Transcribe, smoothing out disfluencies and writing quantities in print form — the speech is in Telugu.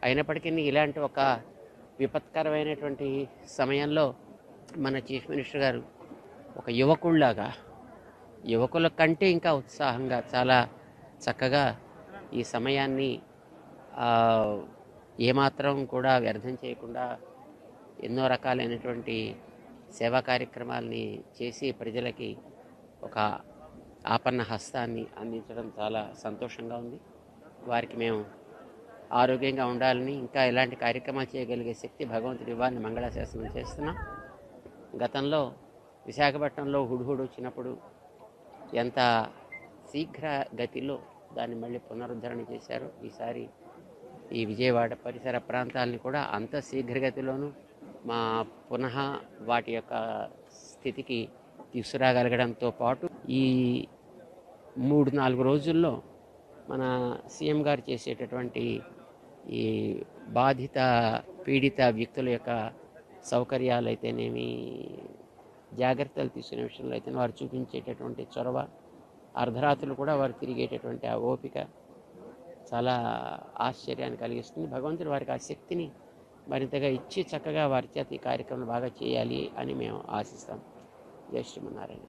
అయినప్పటికీ ఇలాంటి ఒక విపత్కరమైనటువంటి సమయంలో మన చీఫ్ మినిస్టర్ గారు ఒక యువకుల్లాగా, యువకుల కంటే ఇంకా ఉత్సాహంగా చాలా చక్కగా ఈ సమయాన్ని ఏమాత్రం కూడా వ్యర్థం చేయకుండా ఎన్నో రకాలైనటువంటి సేవా కార్యక్రమాలని చేసి ప్రజలకి ఒక ఆపన్న హస్తాన్ని అందించడం చాలా సంతోషంగా ఉంది. వారికి మేము ఆరోగ్యంగా ఉండాలని, ఇంకా ఇలాంటి కార్యక్రమాలు చేయగలిగే శక్తి భగవంతుడి ఇవ్వాలని మంగళాశాసనం చేస్తున్నాం. గతంలో విశాఖపట్నంలో హుడ్హుడ్ వచ్చినప్పుడు ఎంత శీఘ్ర గతిలో దాన్ని మళ్ళీ పునరుద్ధరణ చేశారు. ఈసారి ఈ విజయవాడ పరిసర ప్రాంతాలని కూడా అంత శీఘ్రగతిలోనూ పునః వాటి యొక్క స్థితికి తీసుకురాగలగడంతో పాటు ఈ 3-4 రోజుల్లో మన సీఎం గారు చేసేటటువంటి ఈ బాధిత పీడిత వ్యక్తుల యొక్క సౌకర్యాలు అయితేనేమి, జాగ్రత్తలు తీసుకునే విషయంలో అయితే వారు చూపించేటటువంటి చొరవ, అర్ధరాత్రులు కూడా వారు తిరిగేటటువంటి ఆ ఓపిక చాలా ఆశ్చర్యాన్ని కలిగిస్తుంది. భగవంతుడు వారికి ఆ శక్తిని మరింతగా ఇచ్చి చక్కగా వారి చేత ఈ కార్యక్రమం బాగా చేయాలి అని మేము ఆశిస్తాం. జై శ్రీమన్నారాయణ.